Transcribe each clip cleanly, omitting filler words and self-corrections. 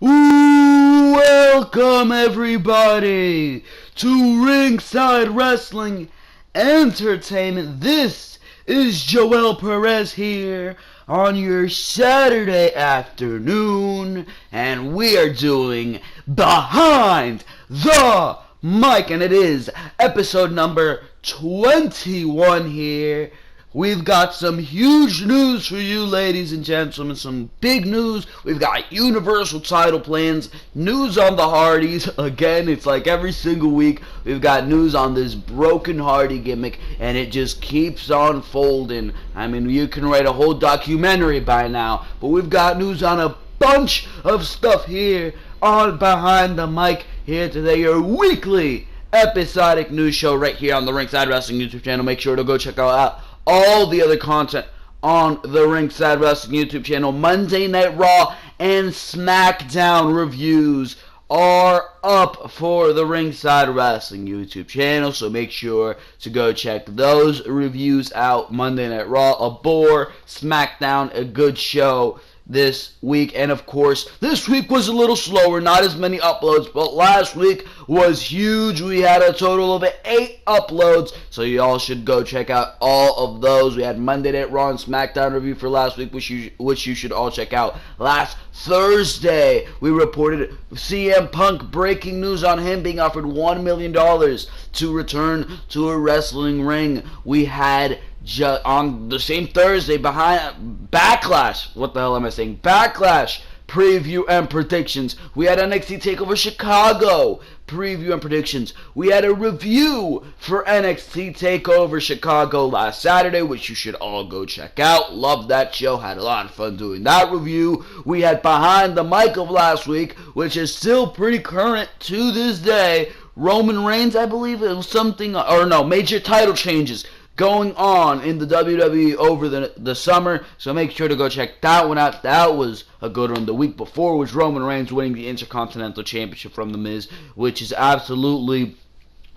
Welcome everybody to Ringside Wrestling Entertainment. This is Joel Perez here on your Saturday afternoon, and we are doing Behind the Mic, and it is episode number 21 here. We've got some huge news for you, ladies and gentlemen. Some big news. We've got Universal title plans, news on the Hardys. Again, it's like every single week we've got news on this broken Hardy gimmick, and it just keeps on folding. I mean, you can write a whole documentary by now, but we've got news on a bunch of stuff here on Behind the Mic here today, your weekly episodic news show right here on the Ringside Wrestling YouTube channel. Make sure to go check out all the other content on the Ringside Wrestling YouTube channel. Monday Night Raw and Smackdown reviews are up for the Ringside Wrestling YouTube channel, so make sure to go check those reviews out. Monday Night Raw, a bore. Smackdown, a good show this week. And of course, this week was a little slower, not as many uploads, but last week was huge. We had a total of 8 uploads, so y'all should go check out all of those. We had Monday Night Raw and SmackDown review for last week, which you should all check out. Last Thursday, we reported CM Punk, breaking news on him being offered $1 million to return to a wrestling ring. We had on the same Thursday behind Backlash. What the hell am I saying? Backlash preview and predictions. We had NXT TakeOver Chicago preview and predictions. We had a review for NXT TakeOver Chicago last Saturday, which you should all go check out. Loved that show. Had a lot of fun doing that review. We had Behind the Mic of last week, which is still pretty current to this day. Roman Reigns, I believe it was something, or no, major title changes going on in the WWE over the summer, so make sure to go check that one out. That was a good one. The week before was Roman Reigns winning the Intercontinental Championship from The Miz, which is absolutely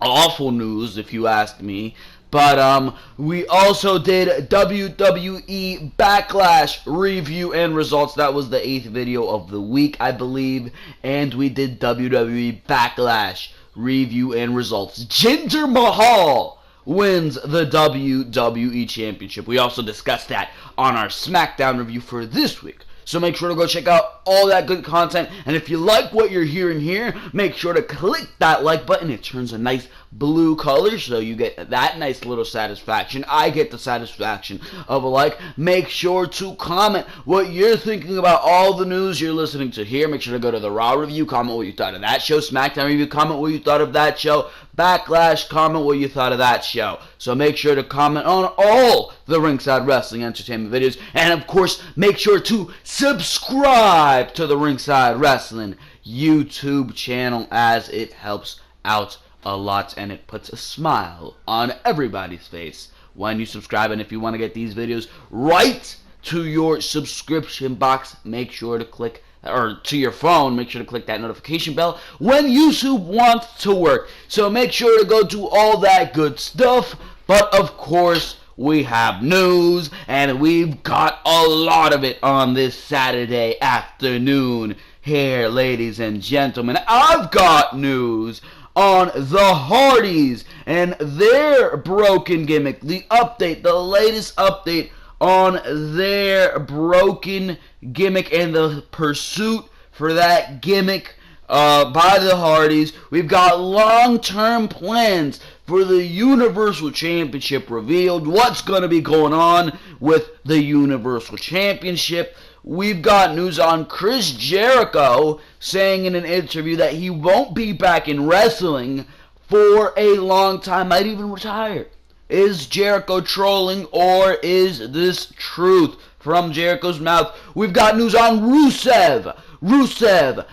awful news if you ask me. But we also did WWE Backlash review and results. That was the 8th video of the week, I believe, and we did WWE Backlash review and results. Jinder Mahal wins the WWE Championship. We also discussed that on our SmackDown review for this week. So make sure to go check out all that good content. And if you like what you're hearing here, make sure to click that like button. It turns a nice blue color, so you get that nice little satisfaction. I get the satisfaction of a like. Make sure to comment what you're thinking about all the news you're listening to here. Make sure to go to the Raw review, comment what you thought of that show. SmackDown review, comment what you thought of that show. Backlash, comment what you thought of that show. So make sure to comment on all the Ringside Wrestling Entertainment videos. And of course, make sure to subscribe to the Ringside Wrestling YouTube channel, as it helps out a lot and it puts a smile on everybody's face when you subscribe. And if you want to get these videos right to your subscription box, make sure to click, or to your phone, make sure to click that notification bell when YouTube wants to work. So make sure to go do all that good stuff. But of course, we have news, and we've got a lot of it on this Saturday afternoon here, ladies and gentlemen. I've got news on the Hardys and their broken gimmick. The update, the latest update on their broken gimmick and the pursuit for that gimmick by the Hardys. We've got long-term plans for the Universal Championship revealed. What's going to be going on with the Universal Championship? We've got news on Chris Jericho saying in an interview that he won't be back in wrestling for a long time, might even retire. Is Jericho trolling, or is this truth from Jericho's mouth? We've got news on Rusev, the Rusev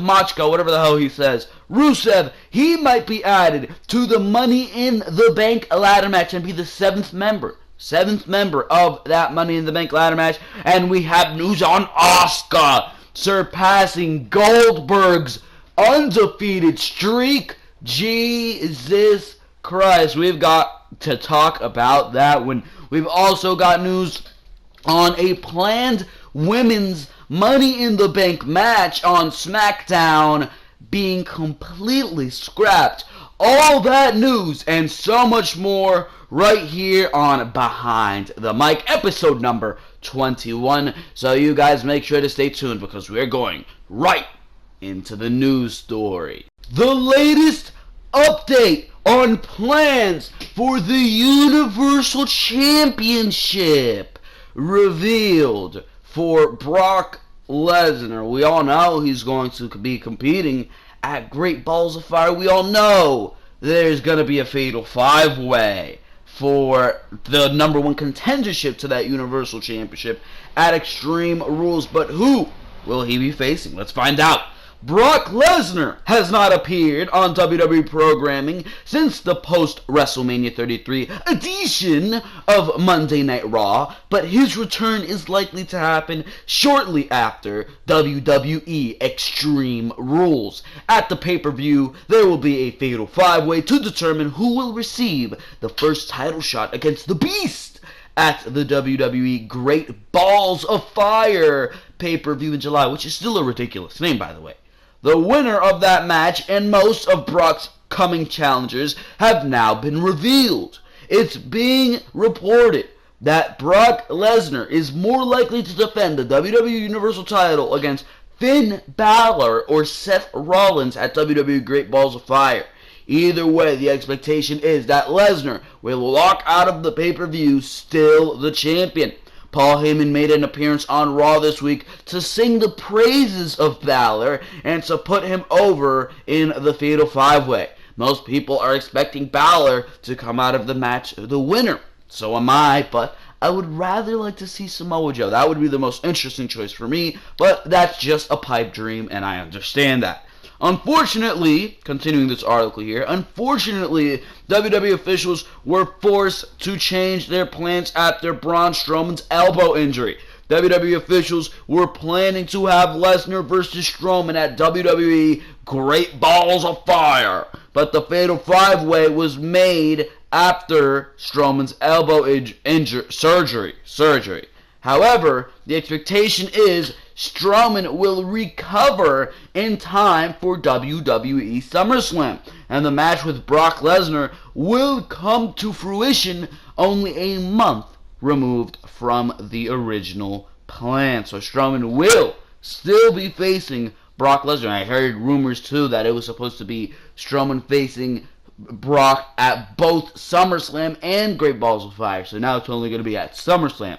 Machka, whatever the hell he says. Rusev, he might be added to the Money in the Bank ladder match and be the 7th member of that Money in the Bank ladder match. And we have news on Asuka surpassing Goldbergs' undefeated streak. Jesus Christ, we've got to talk about that one. We've also got news on a planned women's Money in the Bank match on Smackdown being completely scrapped. All that news and so much more right here on Behind the Mic, episode number 21. So you guys make sure to stay tuned because we're going right into the news story. The latest update on plans for the Universal Championship revealed for Brock Lesnar. We all know he's going to be competing at Great Balls of Fire. We all know there's going to be a fatal 5-way for the number one contendership to that Universal Championship at Extreme Rules. But who will he be facing? Let's find out. Brock Lesnar has not appeared on WWE programming since the post-WrestleMania 33 edition of Monday Night Raw, but his return is likely to happen shortly after WWE Extreme Rules. At the pay-per-view, there will be a fatal 5-way to determine who will receive the first title shot against the Beast at the WWE Great Balls of Fire pay-per-view in July, which is still a ridiculous name, by the way. The winner of that match and most of Brock's coming challengers have now been revealed. It's being reported that Brock Lesnar is more likely to defend the WWE Universal title against Finn Balor or Seth Rollins at WWE Great Balls of Fire. Either way, the expectation is that Lesnar will walk out of the pay-per-view still the champion. Paul Heyman made an appearance on Raw this week to sing the praises of Balor and to put him over in the Fatal 5-Way. Most people are expecting Balor to come out of the match the winner. So am I, but I would rather like to see Samoa Joe. That would be the most interesting choice for me, but that's just a pipe dream, and I understand that. Unfortunately, continuing this article here, WWE officials were forced to change their plans after Braun Strowman's elbow injury. WWE officials were planning to have Lesnar versus Strowman at WWE Great Balls of Fire, but the Fatal 5-Way was made after Strowman's elbow surgery. However, the expectation is Strowman will recover in time for WWE SummerSlam, and the match with Brock Lesnar will come to fruition only a month removed from the original plan. So Strowman will still be facing Brock Lesnar. I heard rumors too that it was supposed to be Strowman facing Brock at both SummerSlam and Great Balls of Fire, so now it's only going to be at SummerSlam.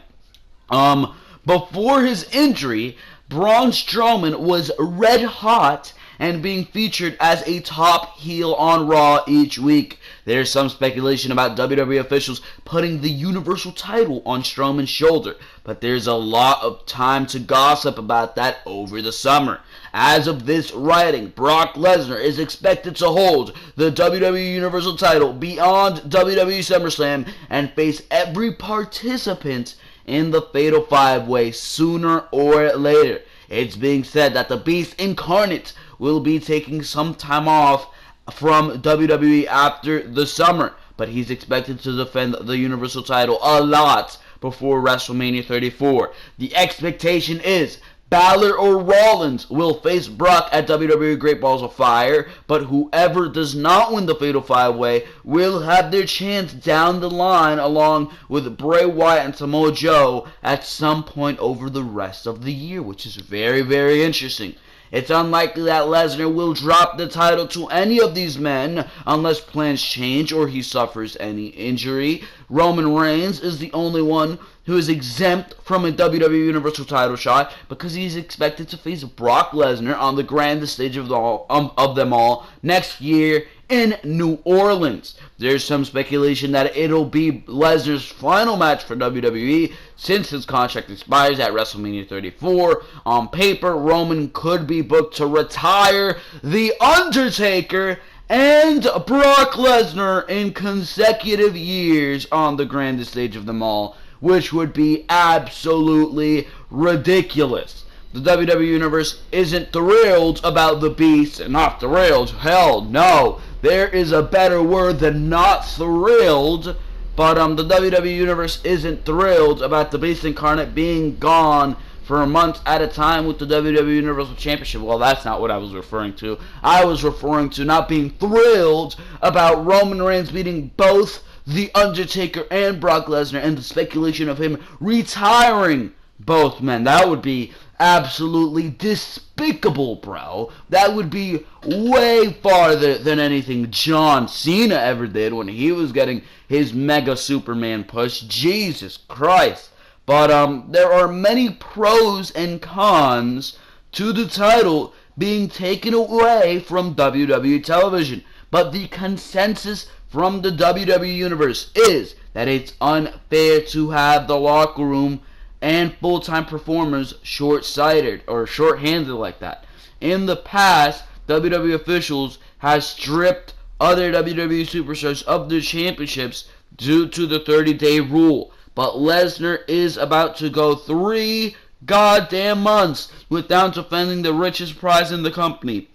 Before his injury, Braun Strowman was red hot and being featured as a top heel on Raw each week. There's some speculation about WWE officials putting the Universal title on Strowman's shoulder, but there's a lot of time to gossip about that over the summer. As of this writing, Brock Lesnar is expected to hold the WWE Universal title beyond WWE SummerSlam and face every participant in the Fatal 5-Way sooner or later. It's being said that the Beast Incarnate will be taking some time off from WWE after the summer, but he's expected to defend the Universal title a lot before WrestleMania 34. The expectation is Balor or Rollins will face Brock at WWE Great Balls of Fire, but whoever does not win the Fatal 5-Way will have their chance down the line along with Bray Wyatt and Samoa Joe at some point over the rest of the year, which is very, very interesting. It's unlikely that Lesnar will drop the title to any of these men unless plans change or he suffers any injury. Roman Reigns is the only one who is exempt from a WWE Universal title shot because he's expected to face Brock Lesnar on the grandest stage of them all next year in New Orleans. There's some speculation that it'll be Lesnar's final match for WWE since his contract expires at WrestleMania 34. On paper, Roman could be booked to retire The Undertaker and Brock Lesnar in consecutive years on the grandest stage of them all, which would be absolutely ridiculous. The WWE Universe isn't thrilled about the Beast. Not thrilled. Hell no. There is a better word than not thrilled But the WWE Universe isn't thrilled about the Beast Incarnate being gone for months at a time with the WWE Universal Championship. Well, that's not what I was referring to. I was referring to not being thrilled about Roman Reigns beating both The Undertaker and Brock Lesnar, and the speculation of him retiring both men. That would be absolutely despicable, bro. That would be way farther than anything John Cena ever did when he was getting his Mega Superman push. Jesus Christ. But there are many pros and cons to the title being taken away from WWE television. But the consensus from the WWE Universe is that it's unfair to have the locker room and full-time performers short-sighted or short-handed like that. In the past, WWE officials have stripped other WWE superstars of their championships due to the 30-day rule. But Lesnar is about to go 3 goddamn months without defending the richest prize in the company.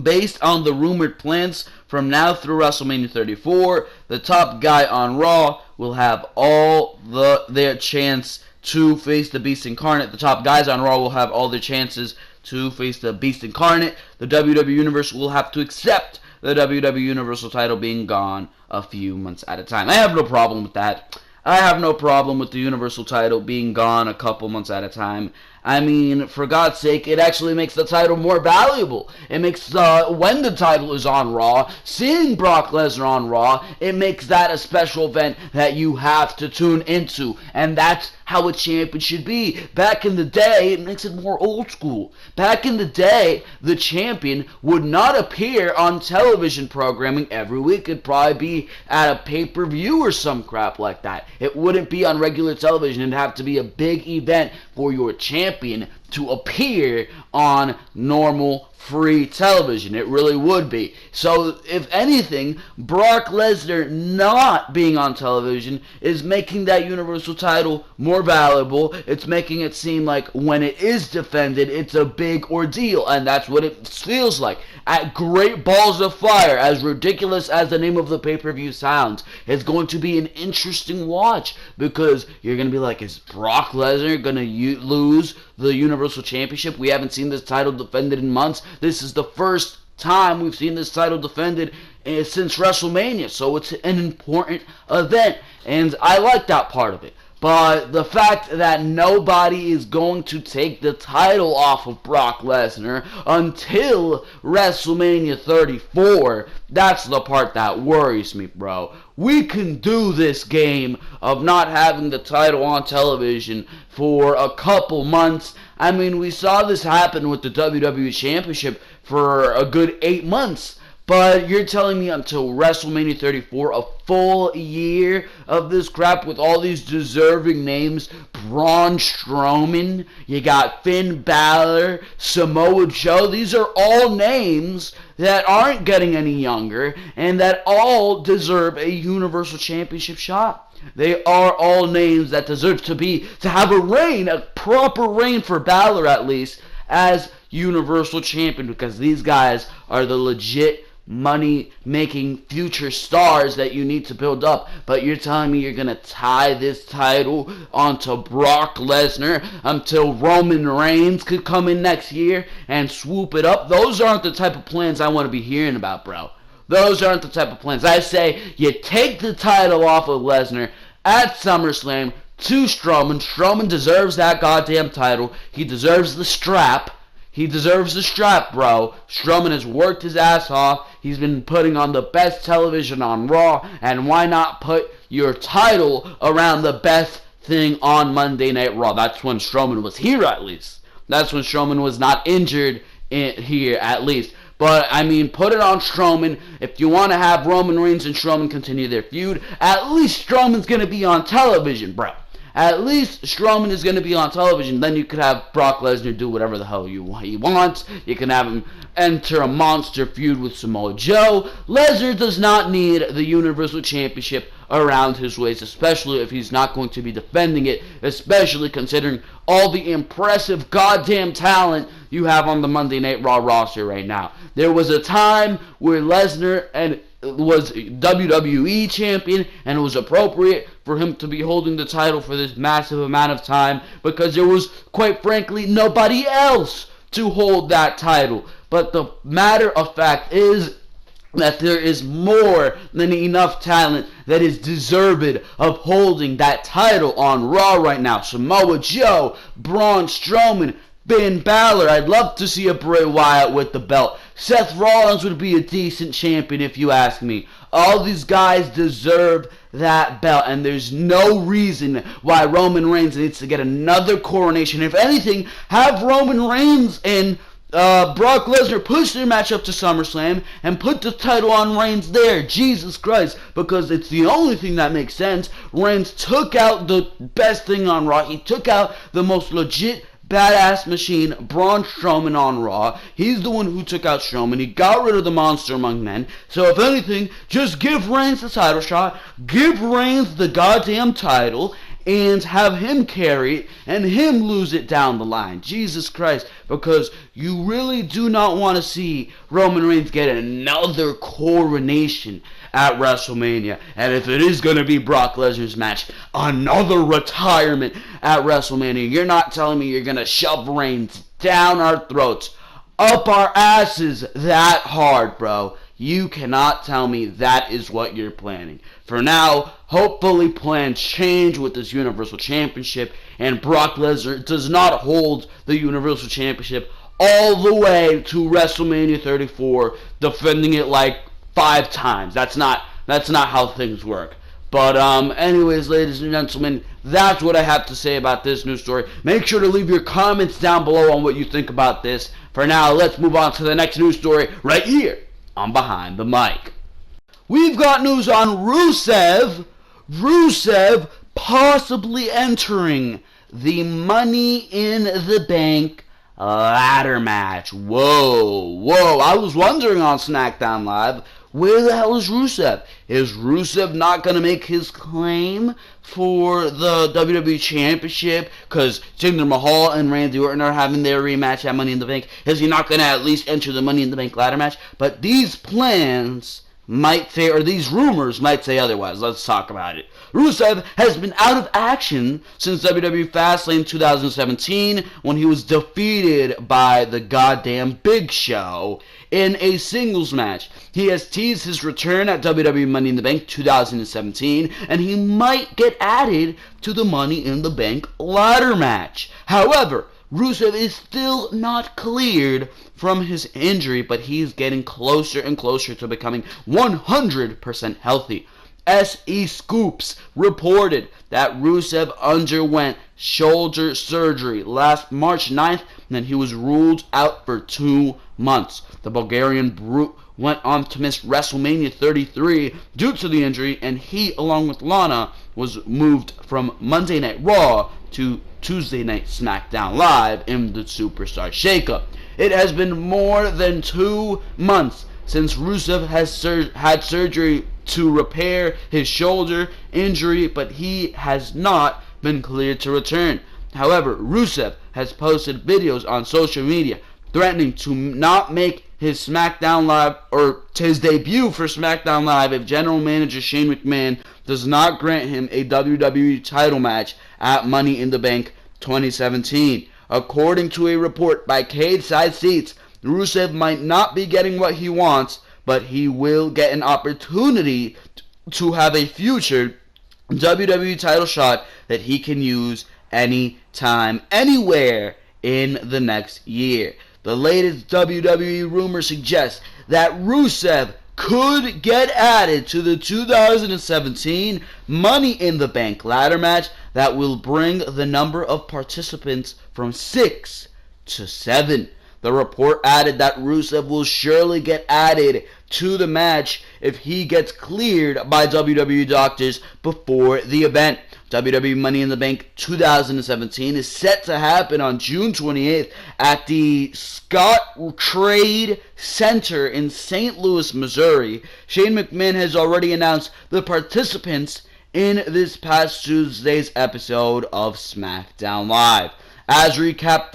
Based on the rumored plans from now through WrestleMania 34, the top guy on Raw will have all their chance to face the Beast Incarnate. The top guys on Raw will have all their chances to face the Beast Incarnate. The WWE Universe will have to accept the WWE Universal title being gone a few months at a time. I have no problem with that. I have no problem with the Universal title being gone a couple months at a time. I mean, for God's sake, it actually makes the title more valuable. It makes, when the title is on Raw, seeing Brock Lesnar on Raw, it makes that a special event that you have to tune into. And that's how a champion should be. Back in the day, it makes it more old school. Back in the day, the champion would not appear on television programming every week. It'd probably be at a pay-per-view or some crap like that. It wouldn't be on regular television. It'd have to be a big event for your champion to appear on normal free television. It really would be. So, if anything, Brock Lesnar not being on television is making that Universal title more valuable. It's making it seem like when it is defended, it's a big ordeal, and that's what it feels like. At Great Balls of Fire, as ridiculous as the name of the pay-per-view sounds, it's going to be an interesting watch, because you're going to be like, is Brock Lesnar going to lose the Universal Championship? We haven't seen this title defended in months. This is the first time we've seen this title defended since WrestleMania, so it's an important event, and I like that part of it. But the fact that nobody is going to take the title off of Brock Lesnar until WrestleMania 34, that's the part that worries me, bro. We can do this game of not having the title on television for a couple months. I mean, we saw this happen with the WWE Championship for a good 8 months. But you're telling me until WrestleMania 34, a full year of this crap with all these deserving names? Braun Strowman, you got Finn Balor, Samoa Joe. These are all names that aren't getting any younger and that all deserve a Universal Championship shot. They are all names that deserve to have a reign, a proper reign for Balor at least, as Universal Champion, because these guys are the legit money-making future stars that you need to build up. But you're telling me you're going to tie this title onto Brock Lesnar until Roman Reigns could come in next year and swoop it up? Those aren't the type of plans I want to be hearing about, bro. Those aren't the type of plans. I say you take the title off of Lesnar at SummerSlam to Strowman. Strowman deserves that goddamn title. He deserves the strap. He deserves the strap, bro. Strowman has worked his ass off. He's been putting on the best television on Raw. And why not put your title around the best thing on Monday Night Raw? That's when Strowman was here, at least. That's when Strowman was not injured here, at least. But, I mean, put it on Strowman. If you want to have Roman Reigns and Strowman continue their feud, at least Strowman's going to be on television, bro. At least Strowman is going to be on television. Then you could have Brock Lesnar do whatever the hell he wants. You can have him enter a monster feud with Samoa Joe. Lesnar does not need the Universal Championship around his waist, especially if he's not going to be defending it, especially considering all the impressive goddamn talent you have on the Monday Night Raw roster right now. There was a time where Lesnar and was WWE champion, and it was appropriate for him to be holding the title for this massive amount of time because there was, quite frankly, nobody else to hold that title. But the matter of fact is that there is more than enough talent that is deserved of holding that title on Raw right now. Samoa Joe, Braun Strowman, Finn Balor. I'd love to see a Bray Wyatt with the belt. Seth Rollins would be a decent champion if you ask me. All these guys deserve that belt, and there's no reason why Roman Reigns needs to get another coronation. If anything, have Roman Reigns and Brock Lesnar push their match up to SummerSlam and put the title on Reigns there. Jesus Christ, because it's the only thing that makes sense. Reigns took out the best thing on Raw. He took out the most legit badass machine, Braun Strowman, on Raw. He's the one who took out Strowman. He got rid of the Monster Among Men. So if anything, just give Reigns the title shot. Give Reigns the goddamn title. And have him carry it and him lose it down the line. Jesus Christ. Because you really do not want to see Roman Reigns get another coronation at WrestleMania. And if it is going to be Brock Lesnar's match, another retirement at WrestleMania. You're not telling me you're going to shove Reigns down our throats, up our asses that hard, bro. You cannot tell me that is what you're planning. For now, hopefully plans change with this Universal Championship, and Brock Lesnar does not hold the Universal Championship all the way to WrestleMania 34, defending it like 5 times. That's not how things work. But anyways, ladies and gentlemen, that's what I have to say about this news story. Make sure to leave your comments down below on what you think about this. For now, let's move on to the next news story right here on Behind the Mic. We've got news on Rusev. Rusev possibly entering the Money in the Bank ladder match. Whoa. I was wondering on Smackdown Live, where the hell is Rusev? Is Rusev not going to make his claim for the WWE Championship? Because Jinder Mahal and Randy Orton are having their rematch at Money in the Bank. Is he not going to at least enter the Money in the Bank ladder match? But these plans might say, or these rumors might say otherwise. Let's talk about it. Rusev has been out of action since WWE Fastlane 2017 when he was defeated by the goddamn Big Show in a singles match. He has teased his return at WWE Money in the Bank 2017, and he might get added to the Money in the Bank ladder match. However, Rusev is still not cleared from his injury, but he's getting closer and closer to becoming 100% healthy. SE Scoops reported that Rusev underwent shoulder surgery last March 9th, and then he was ruled out for 2 months. The Bulgarian Brute went on to miss WrestleMania 33 due to the injury, and he, along with Lana, was moved from Monday Night Raw to Tuesday Night Smackdown Live in the Superstar Shakeup. It has been more than 2 months since Rusev has had surgery to repair his shoulder injury, but he has not been cleared to return. However, Rusev has posted videos on social media threatening to not make his SmackDown Live or his debut for SmackDown Live if General Manager Shane McMahon does not grant him a WWE title match at Money in the Bank 2017. According to a report by Cage Side Seats, Rusev might not be getting what he wants, but he will get an opportunity to have a future WWE title shot that he can use anytime, anywhere in the next year. The latest WWE rumor suggests that Rusev could get added to the 2017 Money in the Bank ladder match that will bring the number of participants from 6 to 7. The report added that Rusev will surely get added to the match if he gets cleared by WWE doctors before the event. WWE Money in the Bank 2017 is set to happen on June 28th at the Scott Trade Center in St. Louis, Missouri. Shane McMahon has already announced the participants in this past Tuesday's episode of SmackDown Live. As recapped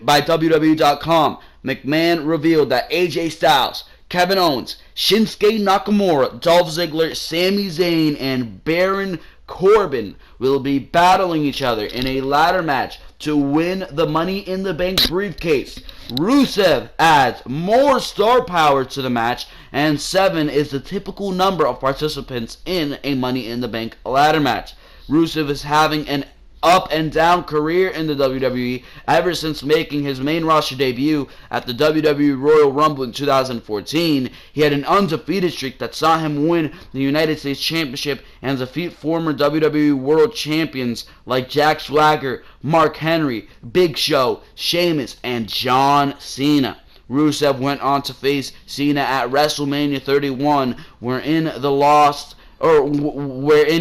by WWE.com, McMahon revealed that AJ Styles, Kevin Owens, Shinsuke Nakamura, Dolph Ziggler, Sami Zayn, and Baron Corbin will be battling each other in a ladder match to win the Money in the Bank briefcase. Rusev adds more star power to the match, and 7 is the typical number of participants in a Money in the Bank ladder match. Rusev is having an up and down career in the WWE ever since making his main roster debut at the WWE Royal Rumble in 2014. He had an undefeated streak that saw him win the United States Championship and defeat former WWE World Champions like Jack Swagger, Mark Henry, Big Show, Sheamus, and John Cena. Rusev went on to face Cena at WrestleMania 31, wherein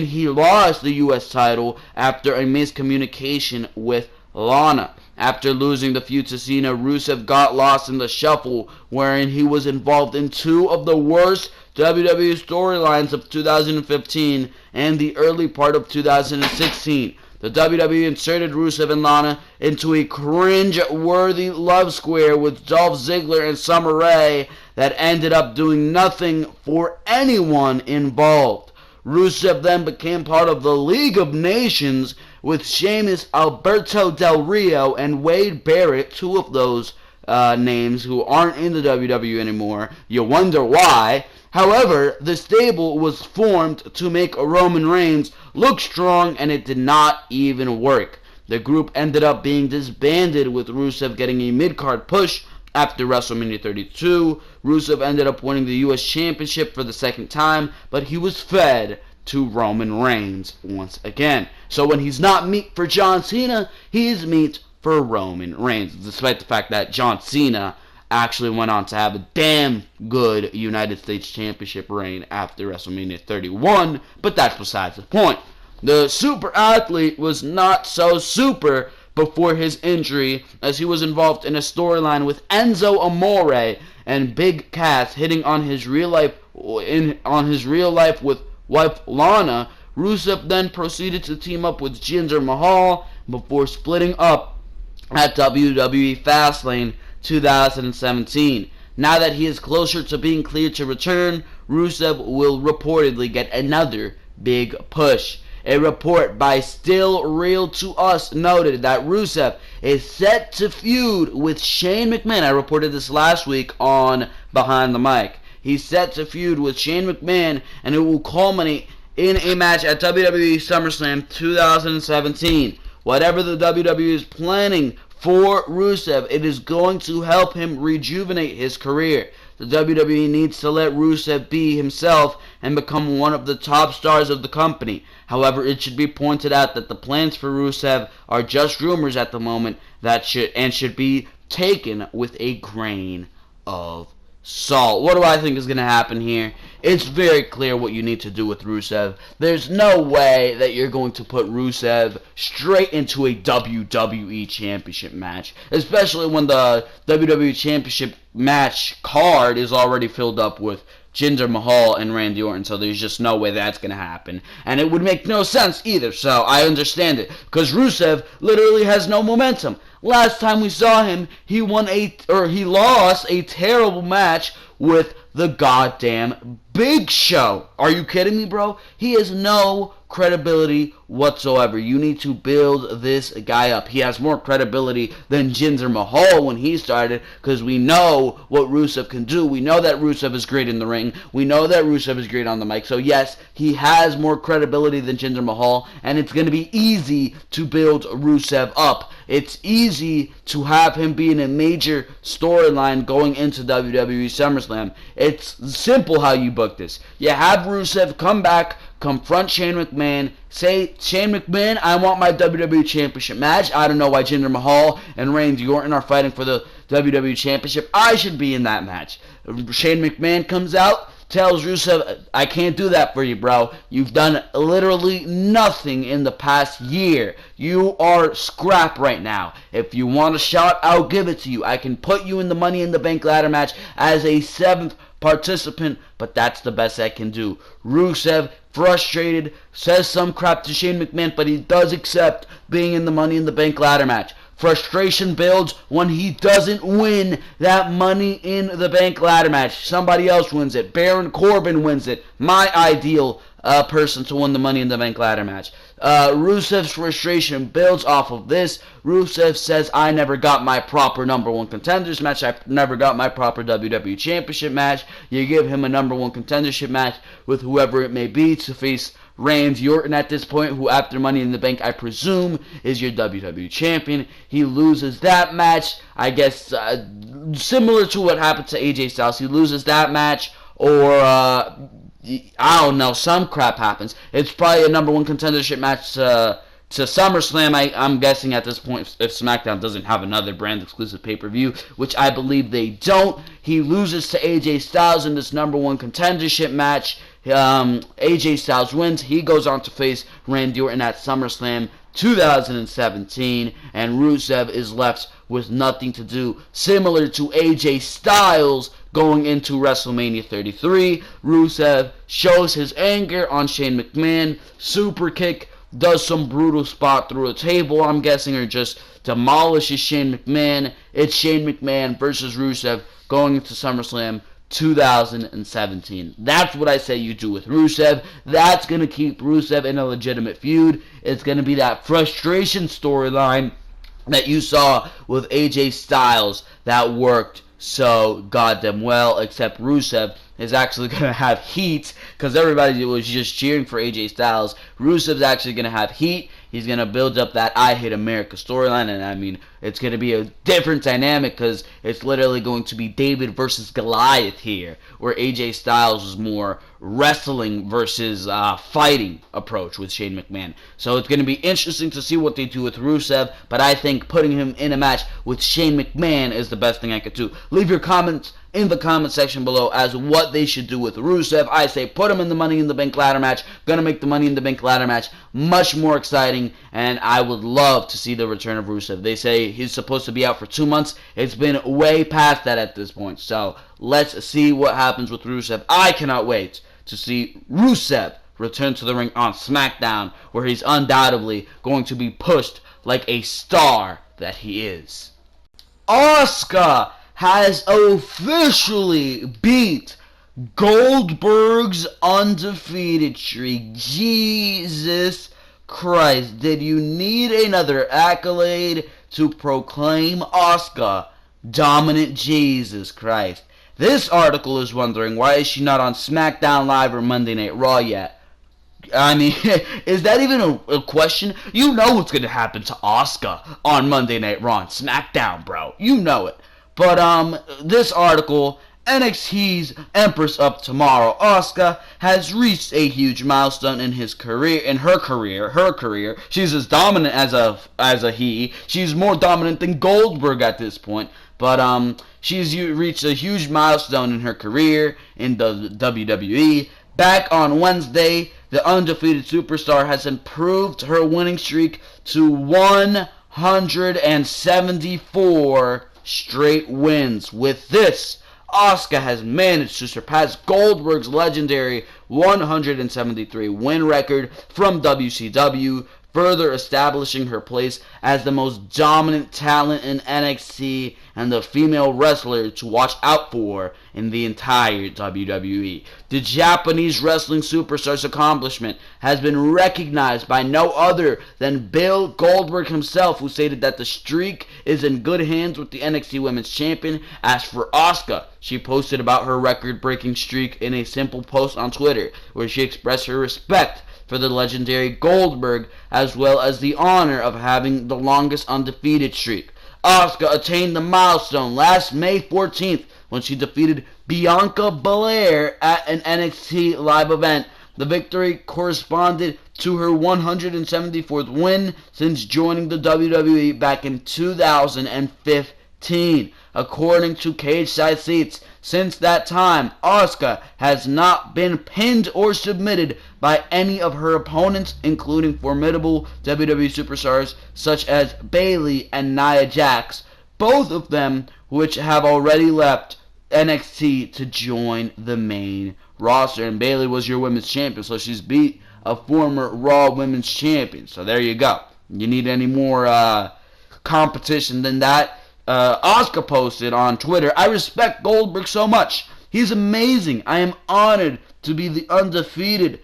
he lost the U.S. title after a miscommunication with Lana. After losing the feud to Cena, Rusev got lost in the shuffle, wherein he was involved in 2 of the worst WWE storylines of 2015 and the early part of 2016. The WWE inserted Rusev and Lana into a cringe-worthy love square with Dolph Ziggler and Summer Rae that ended up doing nothing for anyone involved. Rusev then became part of the League of Nations with Sheamus, Alberto Del Rio, and Wade Barrett, 2 of those names who aren't in the WWE anymore. You wonder why. However, the stable was formed to make Roman Reigns look strong, and it did not even work. The group ended up being disbanded, with Rusev getting a mid-card push after WrestleMania 32. Rusev ended up winning the U.S. Championship for the second time, but he was fed to Roman Reigns once again. So when he's not meat for John Cena, he's meat for Roman Reigns, despite the fact that John Cena actually went on to have a damn good United States Championship reign after WrestleMania 31, but that's besides the point. The super athlete was not so super before his injury, as he was involved in a storyline with Enzo Amore and Big Cass hitting on his real life with wife Lana. Rusev then proceeded to team up with Jinder Mahal before splitting up at WWE Fastlane 2017. Now that he is closer to being cleared to return, Rusev will reportedly get another big push. A report by Still Real to Us noted that Rusev is set to feud with Shane McMahon. I reported this last week on Behind the Mic. He's set to feud with Shane McMahon, and it will culminate in a match at WWE SummerSlam 2017. Whatever the WWE is planning for Rusev, it is going to help him rejuvenate his career. The WWE needs to let Rusev be himself and become one of the top stars of the company. However, it should be pointed out that the plans for Rusev are just rumors at the moment that should be taken with a grain of salt. What do I think is going to happen here? It's very clear what you need to do with Rusev. There's no way that you're going to put Rusev straight into a WWE Championship match, especially when the WWE Championship match card is already filled up with Jinder Mahal and Randy Orton, so there's just no way that's going to happen. And it would make no sense either, so I understand it, because Rusev literally has no momentum. Last time we saw him, he lost a terrible match with the goddamn Big Show. Are you kidding me, bro? He has no credibility whatsoever. You need to build this guy up. He has more credibility than Jinder Mahal when he started, because we know what Rusev can do. We know that Rusev is great in the ring. We know that Rusev is great on the mic. So yes, he has more credibility than Jinder Mahal, and it's going to be easy to build Rusev up. It's easy to have him be in a major storyline going into WWE SummerSlam. It's simple how you book this. You have Rusev come back, confront Shane McMahon, say, Shane McMahon, I want my WWE Championship match. I don't know why Jinder Mahal and Randy Orton are fighting for the WWE Championship. I should be in that match. Shane McMahon comes out, tells Rusev, I can't do that for you, bro. You've done literally nothing in the past year. You are scrap right now. If you want a shot, I'll give it to you. I can put you in the Money in the Bank ladder match as a 7th participant, but that's the best I can do. Rusev, frustrated, says some crap to Shane McMahon, but he does accept being in the Money in the Bank ladder match. Frustration builds when he doesn't win that Money in the Bank ladder match. Somebody else wins it. Baron Corbin wins it. My ideal person to win the Money in the Bank ladder match. Rusev's frustration builds off of this. Rusev says, I never got my proper number one contenders match. I never got my proper WWE Championship match. You give him a number one contendership match with whoever it may be to face Randy Orton at this point, who after Money in the Bank, I presume, is your WWE Champion. He loses that match, I guess, similar to what happened to AJ Styles. He loses that match, or, I don't know, some crap happens. It's probably a number one contendership match to SummerSlam, I'm guessing at this point, if SmackDown doesn't have another brand-exclusive pay-per-view, which I believe they don't. He loses to AJ Styles in this number one contendership match. AJ Styles wins. He goes on to face Randy Orton at SummerSlam 2017, and Rusev is left with nothing to do. Similar to AJ Styles going into WrestleMania 33, Rusev shows his anger on Shane McMahon, super kick, does some brutal spot through a table, I'm guessing, or just demolishes Shane McMahon. It's Shane McMahon versus Rusev going into SummerSlam 2017. That's what I say you do with Rusev. That's going to keep Rusev in a legitimate feud. It's going to be that frustration storyline that you saw with AJ Styles that worked so goddamn well, except Rusev is actually going to have heat because everybody was just cheering for AJ Styles. Rusev's actually going to have heat. He's going to build up that I Hate America storyline, and I mean, it's going to be a different dynamic because it's literally going to be David versus Goliath here, where AJ Styles is more wrestling versus fighting approach with Shane McMahon. So it's going to be interesting to see what they do with Rusev, but I think putting him in a match with Shane McMahon is the best thing I could do. Leave your comments in the comment section below as what they should do with Rusev. I say put him in the Money in the Bank ladder match. Gonna make the Money in the Bank ladder match much more exciting, and I would love to see the return of Rusev. They say he's supposed to be out for 2 months. It's been way past that at this point, so let's see what happens with Rusev. I cannot wait to see Rusev return to the ring on SmackDown, where he's undoubtedly going to be pushed like a star that he is. Asuka has officially beat Goldbergs' undefeated streak. Jesus Christ, did you need another accolade to proclaim Asuka dominant? Jesus Christ. This article is wondering, why is she not on SmackDown Live or Monday Night Raw yet? I mean, is that even a question? You know what's going to happen to Asuka on Monday Night Raw and SmackDown, bro. You know it. But, this article, NXT's Empress of Tomorrow, Asuka, has reached a huge milestone in her career. She's as dominant as a he. She's more dominant than Goldberg at this point. But, she's reached a huge milestone in her career in the WWE. Back on Wednesday, the undefeated superstar has improved her winning streak to 174 straight wins. With this, Asuka has managed to surpass Goldberg's legendary 173 win record from WCW, further establishing her place as the most dominant talent in NXT and the female wrestler to watch out for in the entire WWE. The Japanese wrestling superstar's accomplishment has been recognized by no other than Bill Goldberg himself, who stated that the streak is in good hands with the NXT Women's Champion. As for Asuka, she posted about her record-breaking streak in a simple post on Twitter, where she expressed her respect for the legendary Goldberg, as well as the honor of having the longest undefeated streak. Asuka attained the milestone last May 14th when she defeated Bianca Belair at an NXT live event. The victory corresponded to her 174th win since joining the WWE back in 2015. According to Cage Side Seats, since that time, Asuka has not been pinned or submitted by any of her opponents, including formidable WWE superstars such as Bayley and Nia Jax, both of them which have already left NXT to join the main roster. And Bayley was your women's champion, so she's beat a former Raw women's champion. So there you go. You need any more competition than that Asuka posted on Twitter. I respect Goldberg so much. He's amazing. I am honored to be the undefeated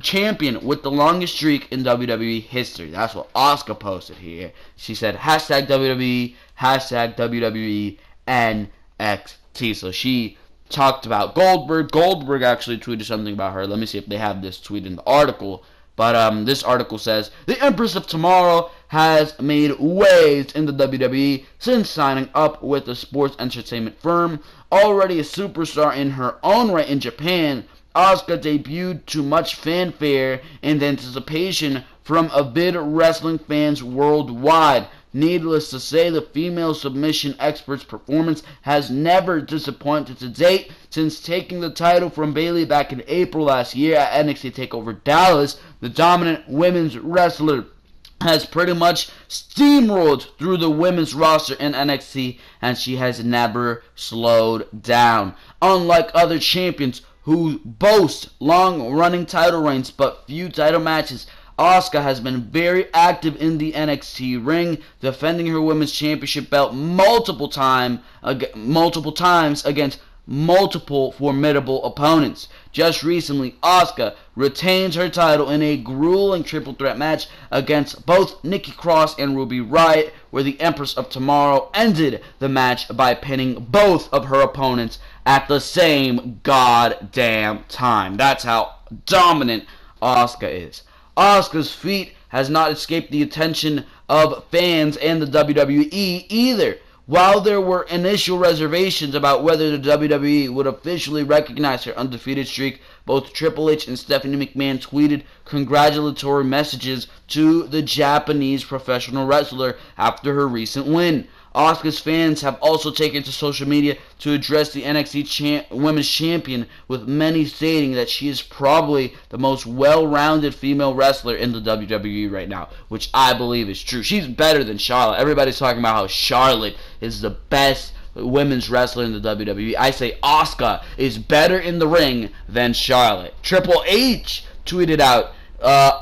champion with the longest streak in WWE history. That's what Asuka posted here. She said, hashtag WWE, hashtag WWE NXT. So she talked about Goldberg. Goldberg actually tweeted something about her. Let me see if they have this tweet in the article. But this article says, the Empress of Tomorrow has made waves in the WWE since signing up with a sports entertainment firm. Already a superstar in her own right in Japan, Asuka debuted to much fanfare and anticipation from avid wrestling fans worldwide. Needless to say, the female submission expert's performance has never disappointed to date. Since taking the title from Bayley back in April last year at NXT TakeOver Dallas, the dominant women's wrestler has pretty much steamrolled through the women's roster in NXT, and she has never slowed down. Unlike other champions who boast long-running title reigns but few title matches, Asuka has been very active in the NXT ring, defending her women's championship belt multiple times against multiple formidable opponents. Just recently, Asuka retained her title in a grueling triple threat match against both Nikki Cross and Ruby Riott, where the Empress of Tomorrow ended the match by pinning both of her opponents at the same goddamn time. That's how dominant Asuka is. Asuka's feat has not escaped the attention of fans and the WWE either. While there were initial reservations about whether the WWE would officially recognize her undefeated streak, both Triple H and Stephanie McMahon tweeted congratulatory messages to the Japanese professional wrestler after her recent win. Asuka's fans have also taken to social media to address the NXT Women's Champion, with many stating that she is probably the most well-rounded female wrestler in the WWE right now, which I believe is true. She's better than Charlotte. Everybody's talking about how Charlotte is the best women's wrestler in the WWE. I say Asuka is better in the ring than Charlotte. Triple H tweeted out,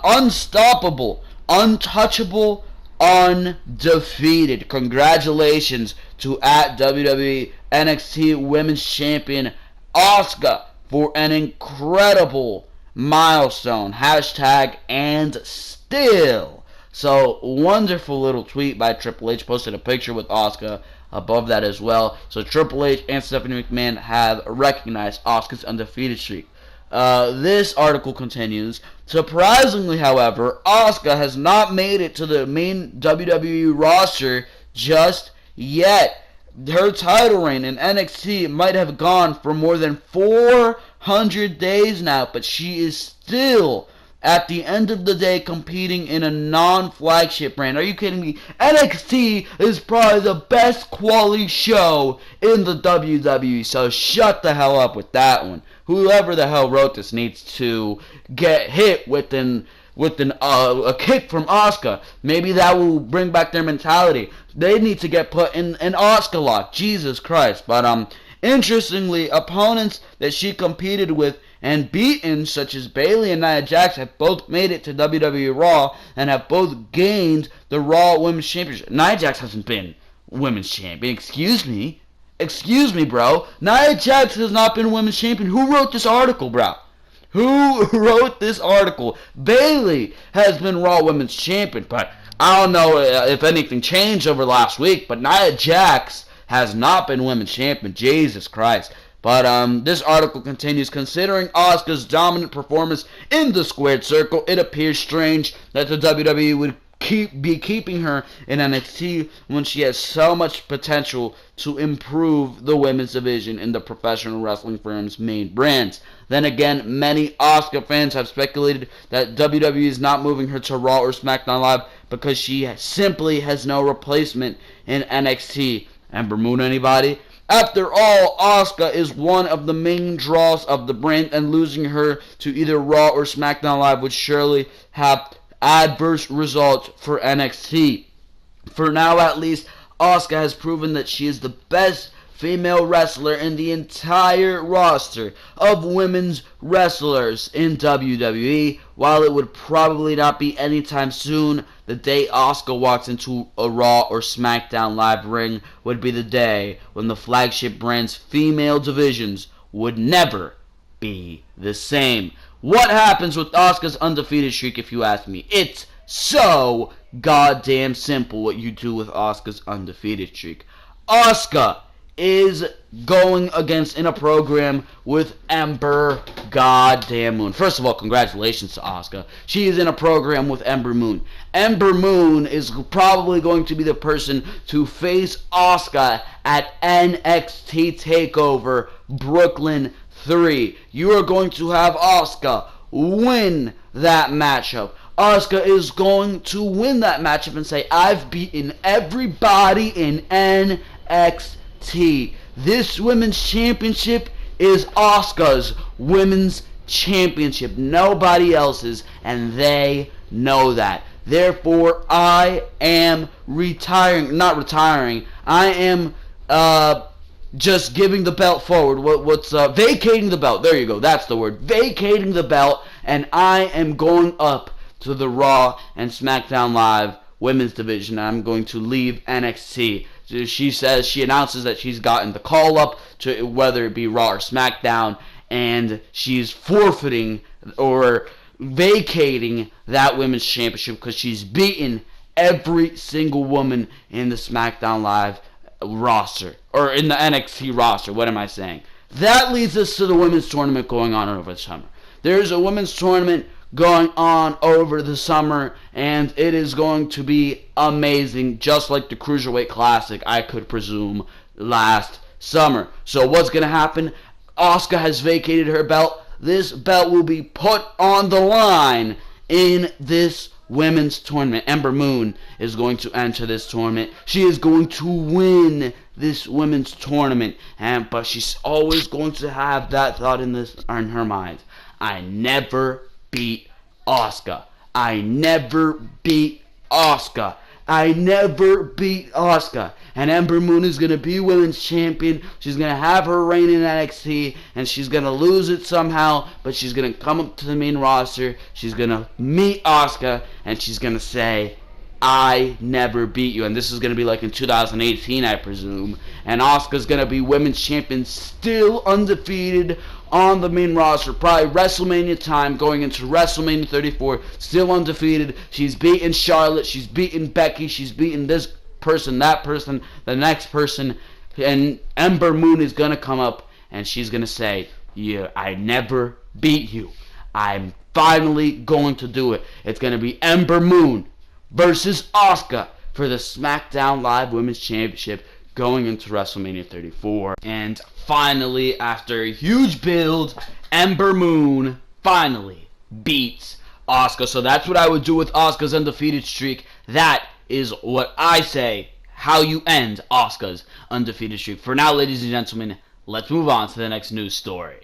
unstoppable, untouchable, undefeated. Congratulations to at WWE NXT Women's Champion Asuka for an incredible milestone. Hashtag and still. So, wonderful little tweet by Triple H. Posted a picture with Asuka above that as well. So Triple H and Stephanie McMahon have recognized Asuka's undefeated streak. This article continues. Surprisingly, however, Asuka has not made it to the main WWE roster just yet. Her title reign in NXT might have gone for more than 400 days now, but she is still, at the end of the day, competing in a non-flagship brand. Are you kidding me? NXT is probably the best quality show in the WWE, so shut the hell up with that one. Whoever the hell wrote this needs to get hit with a kick from Asuka. Maybe that will bring back their mentality. They need to get put in an Asuka lock. Jesus Christ. But interestingly, opponents that she competed with and beaten, such as Bayley and Nia Jax, have both made it to WWE Raw and have both gained the Raw Women's Championship. Nia Jax hasn't been Women's Champion. Excuse me, bro. Nia Jax has not been Women's Champion. Who wrote this article, bro? Who wrote this article? Bayley has been Raw Women's Champion, but I don't know if anything changed over last week, but Nia Jax has not been Women's Champion. Jesus Christ. But this article continues, considering Asuka's dominant performance in the squared circle, it appears strange that the WWE would be keeping her in NXT when she has so much potential to improve the women's division in the professional wrestling firm's main brands. Then again, many Asuka fans have speculated that WWE is not moving her to Raw or SmackDown Live because she simply has no replacement in NXT. And Bermuda, anybody? After all, Asuka is one of the main draws of the brand, and losing her to either Raw or SmackDown Live would surely have adverse results for NXT. For now, at least, Asuka has proven that she is the best female wrestler in the entire roster of women's wrestlers in WWE. While it would probably not be anytime soon, the day Asuka walks into a Raw or Smackdown live ring would be the day when the flagship brand's female divisions would never be the same. What happens with Asuka's undefeated streak, if you ask me? It's so goddamn simple what you do with Asuka's undefeated streak. Asuka is going in a program with Ember goddamn Moon. First of all, congratulations to Asuka. She is in a program with Ember Moon. Ember Moon is probably going to be the person to face Asuka at NXT TakeOver Brooklyn 3. You are going to have Asuka win that matchup. Asuka is going to win that matchup and say, I've beaten everybody in NXT. This women's championship is Asuka's women's championship. Nobody else's, and they know that. Therefore, I am I am just giving the belt forward. Vacating the belt. There you go. That's the word. Vacating the belt, and I am going up to the Raw and SmackDown Live women's division. I'm going to leave NXT. She announces that she's gotten the call up to whether it be Raw or SmackDown, and she's forfeiting or vacating that women's championship because she's beaten every single woman in the SmackDown Live roster, or in the NXT roster. What am I saying? That leads us to the women's tournament going on over the summer. There's a women's tournament going on over the summer, and it is going to be amazing, just like the Cruiserweight Classic, I could presume, last summer. So what's going to happen? Asuka has vacated her belt. This belt will be put on the line in this women's tournament. Ember Moon is going to enter this tournament. She is going to win this women's tournament, but she's always going to have that thought in her mind. I never beat Asuka. I never beat Asuka. I never beat Asuka. And Ember Moon is going to be women's champion. She's going to have her reign in NXT, and she's going to lose it somehow, but she's going to come up to the main roster. She's going to meet Asuka, and she's going to say, I never beat you. And this is going to be like in 2018, I presume. And Asuka's going to be women's champion, still undefeated on the main roster. Probably WrestleMania time, going into WrestleMania 34, still undefeated. She's beaten Charlotte. She's beaten Becky. She's beaten this person, that person, the next person. And Ember Moon is going to come up, and she's going to say, yeah, I never beat you. I'm finally going to do it. It's going to be Ember Moon versus Asuka for the SmackDown Live Women's Championship going into WrestleMania 34. And finally, after a huge build, Ember Moon finally beats Asuka. So that's what I would do with Asuka's undefeated streak. That is what I say, how you end Asuka's undefeated streak. For now, ladies and gentlemen, let's move on to the next news story.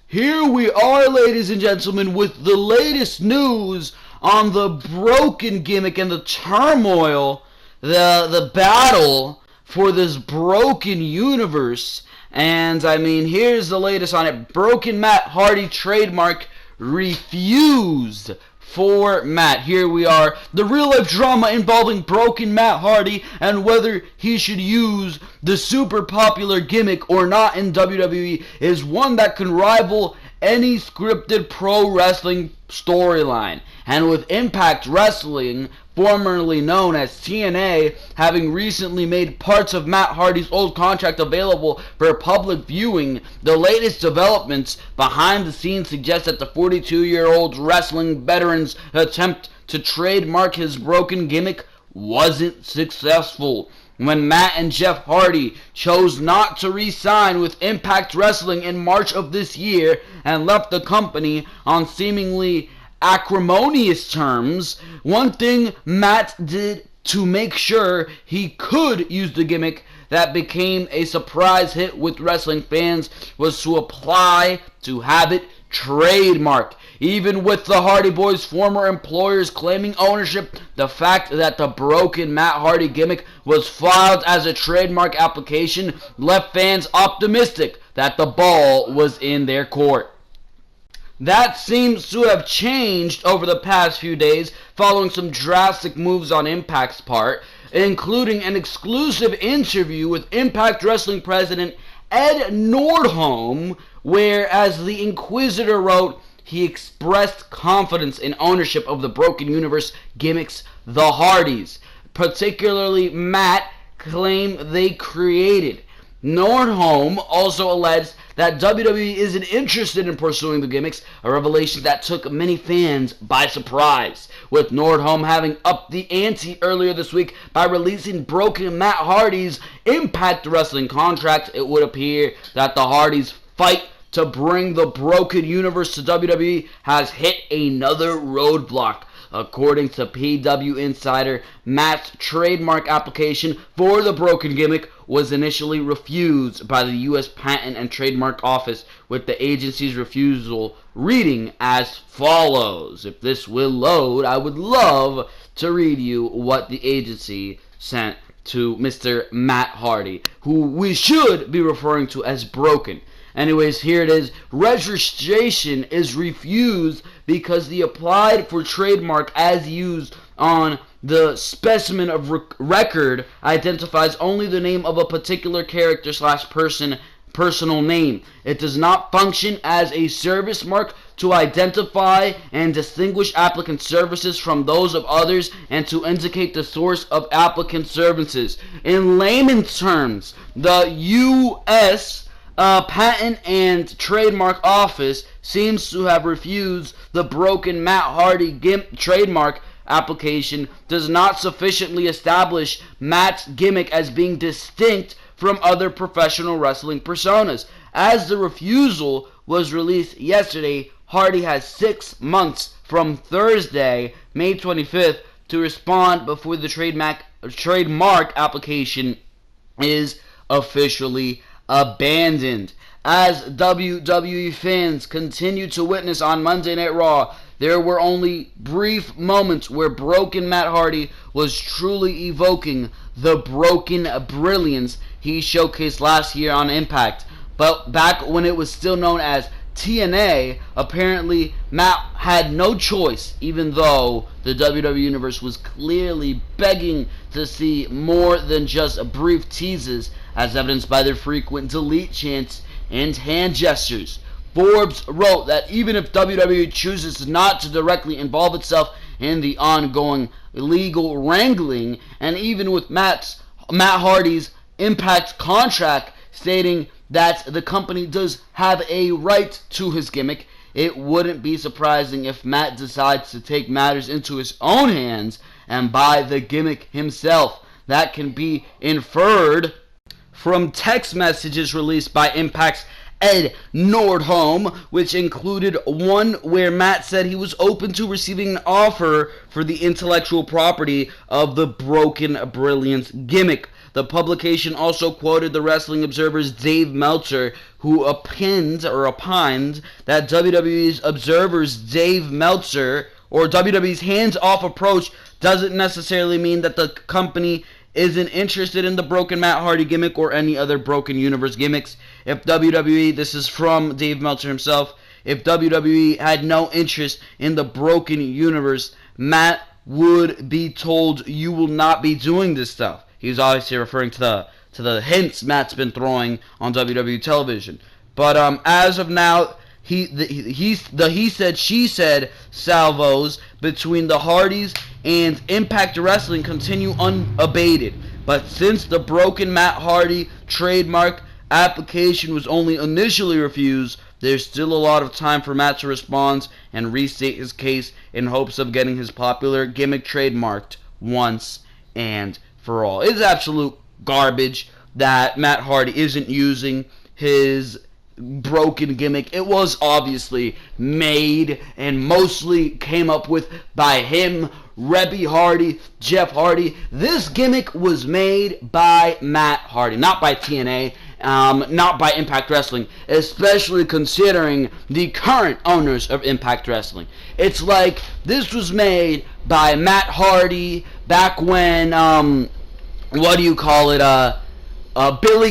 Here we are, ladies and gentlemen, with the latest news on the broken gimmick and the turmoil, the battle for this broken universe. And I mean, here's the latest on it. Broken Matt Hardy trademark refused for Matt. Here we are. The real life drama involving broken Matt Hardy and whether he should use the super popular gimmick or not in WWE is one that can rival any scripted pro wrestling storyline. And with Impact Wrestling, formerly known as TNA, having recently made parts of Matt Hardy's old contract available for public viewing, the latest developments behind the scenes suggest that the 42-year-old wrestling veteran's attempt to trademark his broken gimmick wasn't successful. When Matt and Jeff Hardy chose not to re-sign with Impact Wrestling in March of this year and left the company on seemingly acrimonious terms, one thing Matt did to make sure he could use the gimmick that became a surprise hit with wrestling fans was to apply to have it trademarked. Even with the Hardy Boys' former employers claiming ownership, the fact that the broken Matt Hardy gimmick was filed as a trademark application left fans optimistic that the ball was in their court. That seems to have changed over the past few days following some drastic moves on Impact's part, including an exclusive interview with Impact Wrestling president Ed Nordholm, where, as the Inquisitor wrote, he expressed confidence in ownership of the Broken Universe gimmicks the Hardys, particularly Matt, claim they created. Nordholm also alleged that WWE isn't interested in pursuing the gimmicks, a revelation that took many fans by surprise, with Nordholm having upped the ante earlier this week by releasing Broken Matt Hardy's Impact Wrestling contract. It would appear that the Hardys' fight to bring the Broken Universe to WWE has hit another roadblock. According to PW Insider, Matt's trademark application for the Broken gimmick was initially refused by the U.S. Patent and Trademark Office, with the agency's refusal reading as follows. If this will load, I would love to read you what the agency sent to Mr. Matt Hardy, who we should be referring to as Broken. Anyways, here it is. Registration is refused because the applied for trademark as used on the specimen of record identifies only the name of a particular character / personal name. It does not function as a service mark to identify and distinguish applicant services from those of others and to indicate the source of applicant services. In layman's terms, the U.S. Patent and Trademark Office seems to have refused the Broken Matt Hardy trademark application does not sufficiently establish Matt's gimmick as being distinct from other professional wrestling personas. As the refusal was released yesterday, Hardy has 6 months from Thursday, May 25th, to respond before the trademark application is officially abandoned. As WWE fans continue to witness on Monday Night Raw, there were only brief moments where Broken Matt Hardy was truly evoking the broken brilliance he showcased last year on Impact. But back when it was still known as TNA, apparently Matt had no choice, even though the WWE Universe was clearly begging to see more than just brief teases, as evidenced by their frequent delete chants and hand gestures. Forbes wrote that even if WWE chooses not to directly involve itself in the ongoing legal wrangling, and even with Matt Hardy's Impact contract stating that the company does have a right to his gimmick, it wouldn't be surprising if Matt decides to take matters into his own hands and buy the gimmick himself. That can be inferred from text messages released by Impact's Ed Nordholm, which included one where Matt said he was open to receiving an offer for the intellectual property of the Broken Brilliance gimmick. The publication also quoted the Wrestling Observer's Dave Meltzer, who opined that WWE's Observer's Dave Meltzer, or WWE's hands-off approach, doesn't necessarily mean that the company isn't interested in the Broken Matt Hardy gimmick or any other Broken Universe gimmicks. If WWE, this is from Dave Meltzer himself, if WWE had no interest in the Broken Universe, Matt would be told, you will not be doing this stuff. He's obviously referring to the hints Matt's been throwing on WWE television. But as of now, he said, she said salvos between the Hardys and Impact Wrestling continue unabated. But since the Broken Matt Hardy trademark application was only initially refused, there's still a lot of time for Matt to respond and restate his case in hopes of getting his popular gimmick trademarked once and for all. It's absolute garbage that Matt Hardy isn't using his broken gimmick. It was obviously made and mostly came up with by him, Rebby Hardy, Jeff Hardy. This gimmick was made by Matt Hardy, not by TNA. not by Impact Wrestling, especially considering the current owners of Impact Wrestling. It's like this was made by Matt Hardy back when, Billy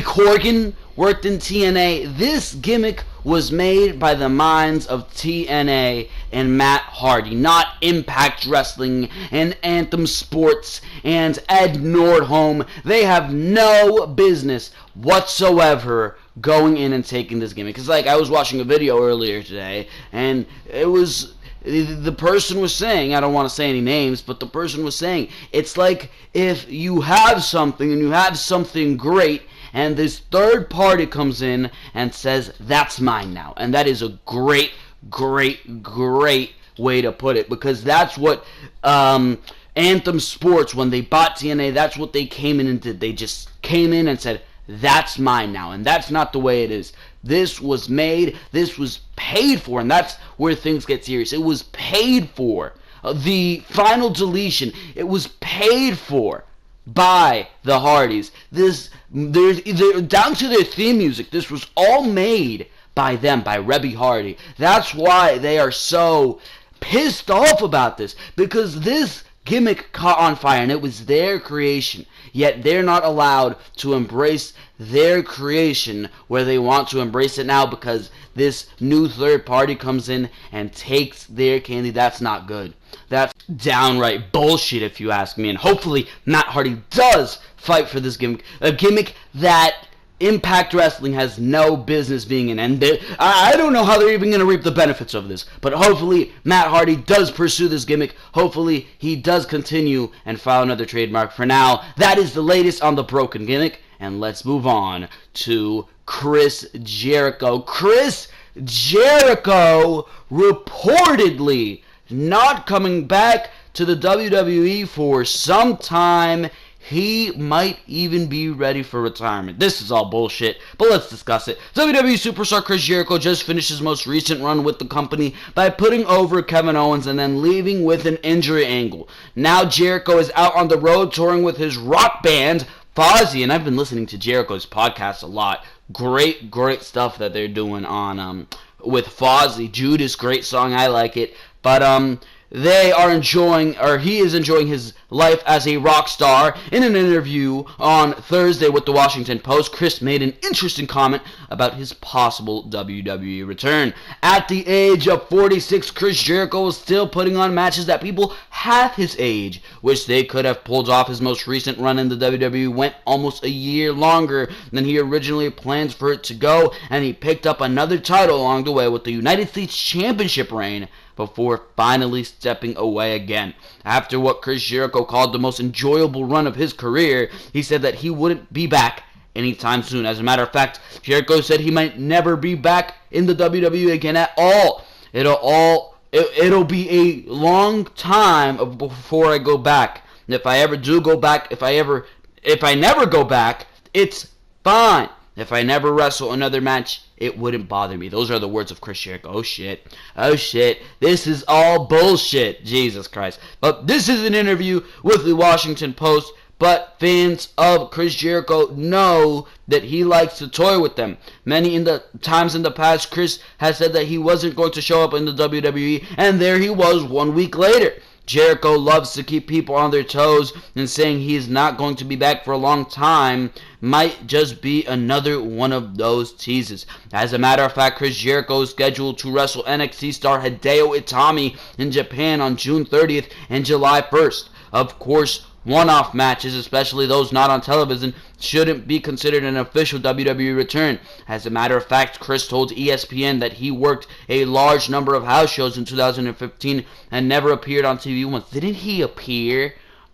Corgan worked in TNA. This gimmick was made by the minds of TNA and Matt Hardy, not Impact Wrestling and Anthem Sports and Ed Nordholm. They have no business whatsoever going in and taking this gimmick. It's like I was watching a video earlier today, and the person was saying, I don't want to say any names, but the person was saying, it's like if you have something and you have something great, and this third party comes in and says, that's mine now. And that is a great, great, great way to put it, because that's what Anthem Sports, when they bought TNA, that's what they came in and did. They just came in and said, that's mine now. And that's not the way it is. This was made, this was paid for, and that's where things get serious. It was paid for. The final deletion, it was paid for by the Hardys. Down to their theme music, this was all made by them, by Rebby Hardy. That's why they are so pissed off about this, because this gimmick caught on fire and it was their creation, yet they're not allowed to embrace their creation where they want to embrace it now, because this new third party comes in and takes their candy. That's not good. That's downright bullshit, if you ask me. And hopefully Matt Hardy does fight for this gimmick, a gimmick that Impact Wrestling has no business being in. And I don't know how they're even going to reap the benefits of this, but hopefully Matt Hardy does pursue this gimmick. Hopefully he does continue and file another trademark. For now, that is the latest on the broken gimmick, and let's move on to Chris Jericho. Chris Jericho reportedly not coming back to the WWE for some time. He might even be ready for retirement. This is all bullshit, but let's discuss it. WWE superstar Chris Jericho just finished his most recent run with the company by putting over Kevin Owens and then leaving with an injury angle. Now Jericho is out on the road touring with his rock band, Fozzy, and I've been listening to Jericho's podcast a lot. Great, great stuff that they're doing on with Fozzy. Judas, great song, I like it. But they are enjoying, or he is enjoying his life as a rock star. In an interview on Thursday with the Washington Post, Chris made an interesting comment about his possible WWE return. At the age of 46, Chris Jericho was still putting on matches that people half his age wish they could have pulled off. His most recent run in the WWE went almost a year longer than he originally planned for it to go, and he picked up another title along the way with the United States Championship reign before finally stepping away again. After what Chris Jericho called the most enjoyable run of his career, he said that he wouldn't be back anytime soon. As a matter of fact, Jericho said he might never be back in the WWE again at all. It'll be a long time before I go back. And if I ever do go back, if I never go back, it's fine. If I never wrestle another match, it wouldn't bother me. Those are the words of Chris Jericho. Oh shit. Oh shit. This is all bullshit. Jesus Christ. But this is an interview with the Washington Post, but fans of Chris Jericho know that he likes to toy with them. Many times in the past, Chris has said that he wasn't going to show up in the WWE, and there he was 1 week later. Jericho loves to keep people on their toes, and saying he is not going to be back for a long time might just be another one of those teases. As a matter of fact, Chris Jericho is scheduled to wrestle NXT star Hideo Itami in Japan on June 30th and July 1st. Of course, one-off matches, especially those not on television, shouldn't be considered an official WWE return. As a matter of fact, Chris told ESPN that he worked a large number of house shows in 2015 and never appeared on TV once. Didn't he appear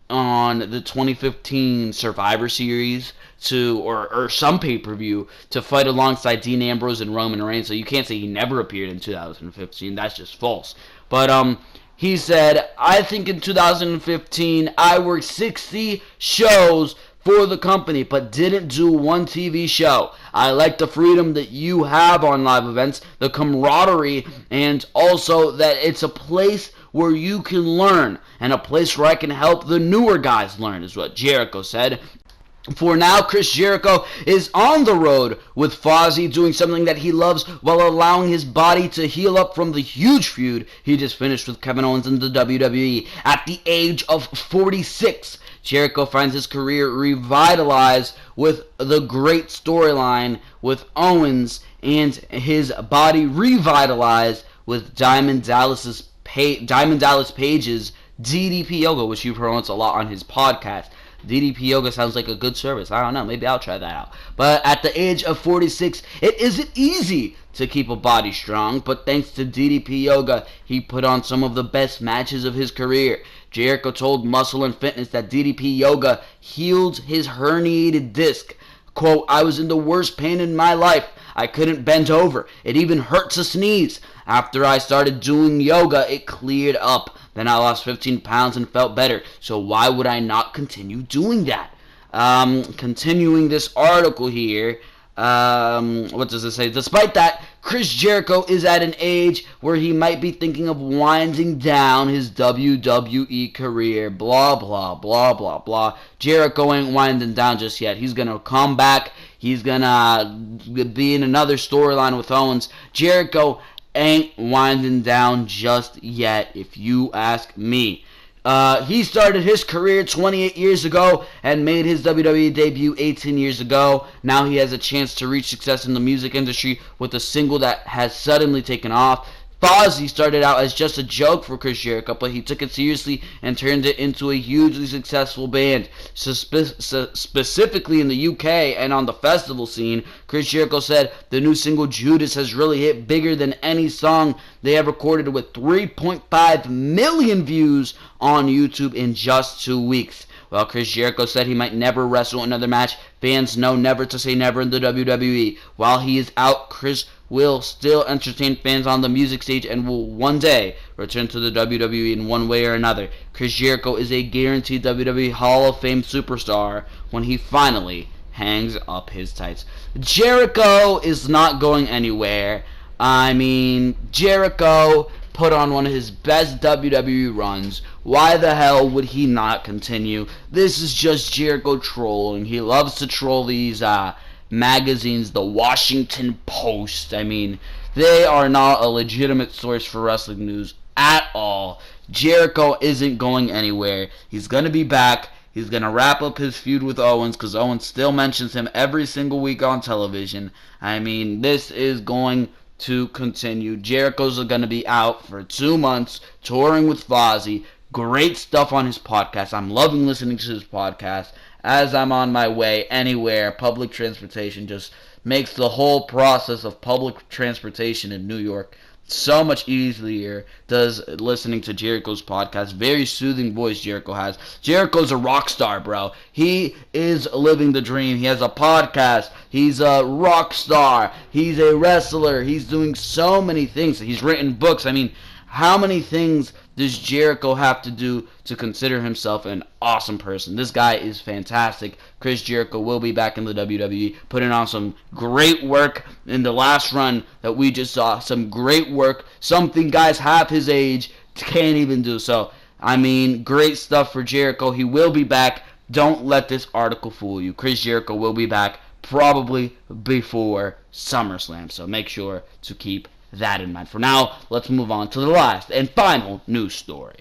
on the 2015 Survivor Series or some pay-per-view to fight alongside Dean Ambrose and Roman Reigns? So you can't say he never appeared in 2015. That's just false. But he said, I think in 2015 I worked 60 shows for the company, but didn't do one TV show. I like the freedom that you have on live events, the camaraderie, and also that it's a place where you can learn, and a place where I can help the newer guys learn, is what Jericho said. For now, Chris Jericho is on the road with Fozzy, doing something that he loves while allowing his body to heal up from the huge feud he just finished with Kevin Owens in the WWE. At the age of 46, Jericho finds his career revitalized with the great storyline with Owens, and his body revitalized with Diamond Dallas Page's DDP Yoga, which you've heard once a lot on his podcast. DDP Yoga sounds like a good service. I don't know. Maybe I'll try that out. But at the age of 46, it isn't easy to keep a body strong. But thanks to DDP Yoga, he put on some of the best matches of his career. Jericho told Muscle and Fitness that DDP Yoga healed his herniated disc. Quote, "I was in the worst pain in my life. I couldn't bend over. It even hurt to sneeze. After I started doing yoga, it cleared up. Then I lost 15 pounds and felt better. So why would I not continue doing that?" Continuing this article here, what does it say? Despite that, Chris Jericho is at an age where he might be thinking of winding down his WWE career. Blah, blah, blah, blah, blah. Jericho ain't winding down just yet. He's going to come back. He's going to be in another storyline with Owens. Jericho ain't winding down just yet, if you ask me. He started his career 28 years ago and made his WWE debut 18 years ago. Now he has a chance to reach success in the music industry with a single that has suddenly taken off. Fozzy started out as just a joke for Chris Jericho, but he took it seriously and turned it into a hugely successful band. Specifically in the UK and on the festival scene, Chris Jericho said the new single Judas has really hit bigger than any song they have recorded, with 3.5 million views on YouTube in just 2 weeks. While Chris Jericho said he might never wrestle another match, fans know never to say never in the WWE. While he is out, Chris will still entertain fans on the music stage and will one day return to the WWE in one way or another. Chris Jericho is a guaranteed WWE Hall of Fame superstar when he finally hangs up his tights. Jericho is not going anywhere. I mean, Jericho put on one of his best WWE runs. Why the hell would he not continue? This is just Jericho trolling. He loves to troll these magazines, the Washington Post. I mean, they are not a legitimate source for wrestling news at all. Jericho isn't going anywhere. He's going to be back. He's going to wrap up his feud with Owens, because Owens still mentions him every single week on television. I mean, this is going to continue. Jericho's going to be out for 2 months touring with Fozzy. Great stuff on his podcast. I'm loving listening to his podcast as I'm on my way anywhere. Public transportation just makes the whole process of public transportation in New York so much easier. Does listening to Jericho's podcast. Very soothing voice Jericho has. Jericho's a rock star, bro. He is living the dream. He has a podcast. He's a rock star. He's a wrestler. He's doing so many things. He's written books. I mean, how many things does Jericho have to do to consider himself an awesome person? This guy is fantastic. Chris Jericho will be back in the WWE, putting on some great work in the last run that we just saw. Some great work. Something guys half his age can't even do. So, I mean, great stuff for Jericho. He will be back. Don't let this article fool you. Chris Jericho will be back probably before SummerSlam. So make sure to keep that in mind. For now, let's move on to the last and final news story.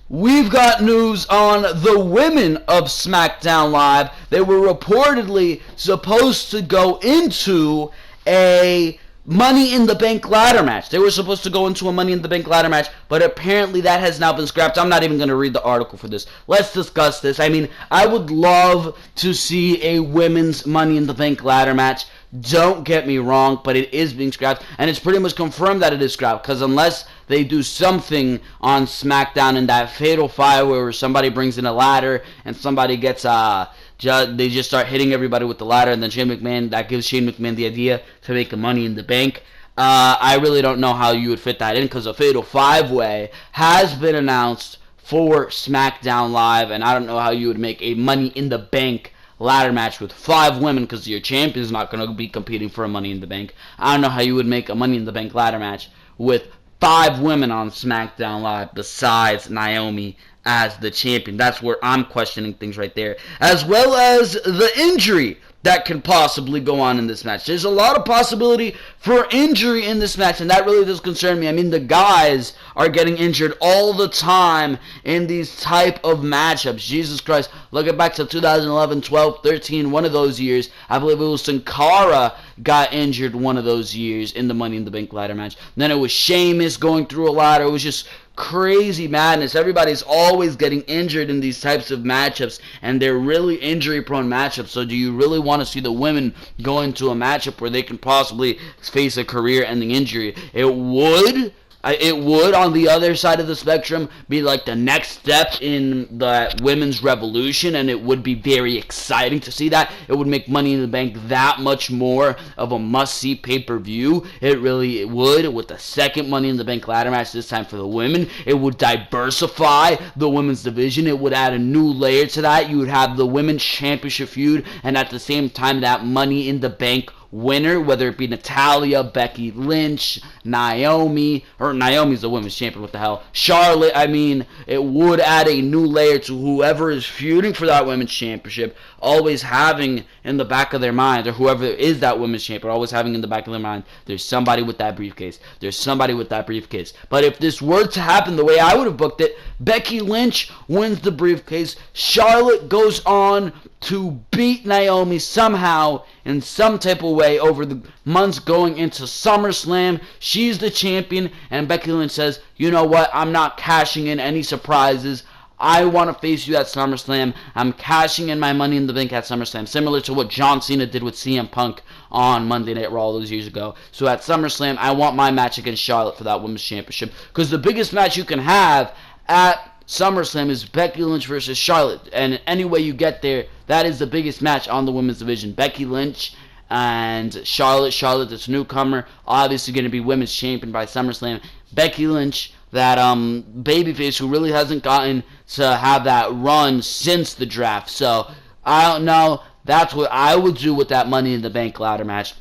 We've got news on the women of Smackdown Live. They were reportedly supposed to go into a Money in the Bank ladder match. They were supposed to go into a Money in the Bank ladder match, but apparently that has now been scrapped. I'm not even going to read the article for this. Let's discuss this. I mean, I would love to see a women's Money in the Bank ladder match. Don't get me wrong, but it is being scrapped, and it's pretty much confirmed that it is scrapped, because unless they do something on SmackDown in that fatal five where somebody brings in a ladder and somebody gets they just start hitting everybody with the ladder, and then that gives Shane McMahon the idea to make a Money in the Bank. I really don't know how you would fit that in, because a fatal five-way has been announced for SmackDown Live, and I don't know how you would make a Money in the Bank ladder match with 5 women, because your champ is not going to be competing for a Money in the Bank. I don't know how you would make a Money in the Bank ladder match with 5 women on SmackDown Live besides Naomi as the champion. That's where I'm questioning things right there. As well as the injury that could possibly go on in this match. There's a lot of possibility for injury in this match, and that really does concern me. I mean, the guys are getting injured all the time in these type of matchups. Jesus Christ, look back to 2011, 12, 13, one of those years. I believe it was Sin Cara got injured one of those years in the Money in the Bank ladder match. And then it was Sheamus going through a ladder. It was just crazy madness. Everybody's always getting injured in these types of matchups, and they're really injury-prone matchups. So do you really want to see the women go into a matchup where they can possibly face a career-ending injury? It would, on the other side of the spectrum, be like the next step in the women's revolution, and it would be very exciting to see that. It would make Money in the Bank that much more of a must-see pay-per-view. It really would, with the second Money in the Bank ladder match, this time for the women. It would diversify the women's division. It would add a new layer to that. You would have the women's championship feud, and at the same time, that Money in the Bank winner, whether it be Natalya, Becky Lynch, Naomi's the women's champion, what the hell, Charlotte. I mean, it would add a new layer to whoever is feuding for that women's championship, always having in the back of their mind, or whoever is that women's champion, always having in the back of their mind, there's somebody with that briefcase. There's somebody with that briefcase. But if this were to happen the way I would have booked it, Becky Lynch wins the briefcase, Charlotte goes on to beat Naomi somehow in some type of way over the months going into SummerSlam. She's the champion, and Becky Lynch says, you know what, I'm not cashing in any surprises. I want to face you at SummerSlam. I'm cashing in my Money in the Bank at SummerSlam, similar to what John Cena did with CM Punk on Monday Night Raw all those years ago. So at SummerSlam, I want my match against Charlotte for that Women's Championship, because the biggest match you can have at SummerSlam is Becky Lynch versus Charlotte, and any way you get there, that is the biggest match on the women's division. Becky Lynch and Charlotte. Charlotte, this newcomer, obviously going to be women's champion by SummerSlam. Becky Lynch, that babyface who really hasn't gotten to have that run since the draft. So I don't know. That's what I would do with that Money in the Bank ladder match.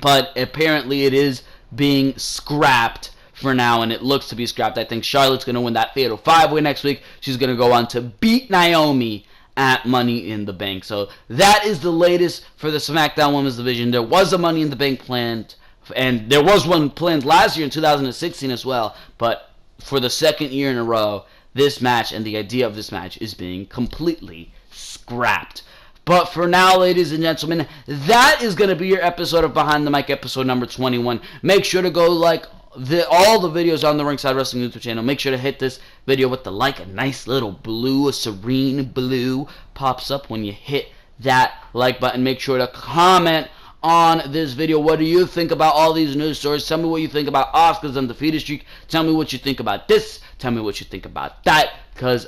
But apparently it is being scrapped for now, and it looks to be scrapped. I think Charlotte's going to win that Fatal 5-Way next week. She's going to go on to beat Naomi at Money in the Bank. So that is the latest for the SmackDown Women's Division. There was a Money in the Bank planned, and there was one planned last year in 2016 as well, but for the second year in a row, this match and the idea of this match is being completely scrapped. But for now, ladies and gentlemen, that is going to be your episode of Behind the Mic, episode number 21. Make sure to go like all the videos on the Ringside Wrestling YouTube channel. Make sure to hit this video with the like. A nice little blue, a serene blue pops up when you hit that like button. Make sure to comment on this video. What do you think about all these news stories? Tell me what you think about Asuka's undefeated streak. Tell me what you think about this. Tell me what you think about that, because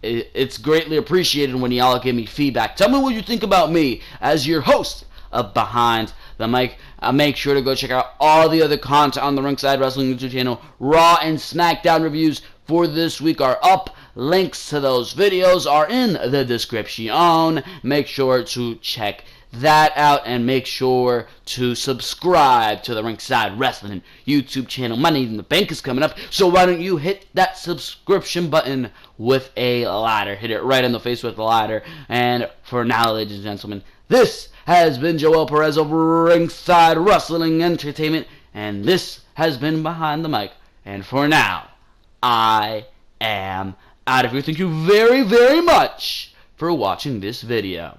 it's greatly appreciated when y'all give me feedback. Tell me what you think about me as your host of Behind the Mic. Make sure to go check out all the other content on the Ringside Wrestling YouTube channel. Raw and SmackDown reviews for this week are up. Links to those videos are in the description. Make sure to check that out, and make sure to subscribe to the Ringside Wrestling YouTube channel. Money in the Bank is coming up, so why don't you hit that subscription button with a ladder. Hit it right in the face with a ladder. And for now, ladies and gentlemen, this has been Joel Perez of Ringside Wrestling Entertainment, and this has been Behind the Mic. And for now, I am out of here. Thank you very, very much for watching this video.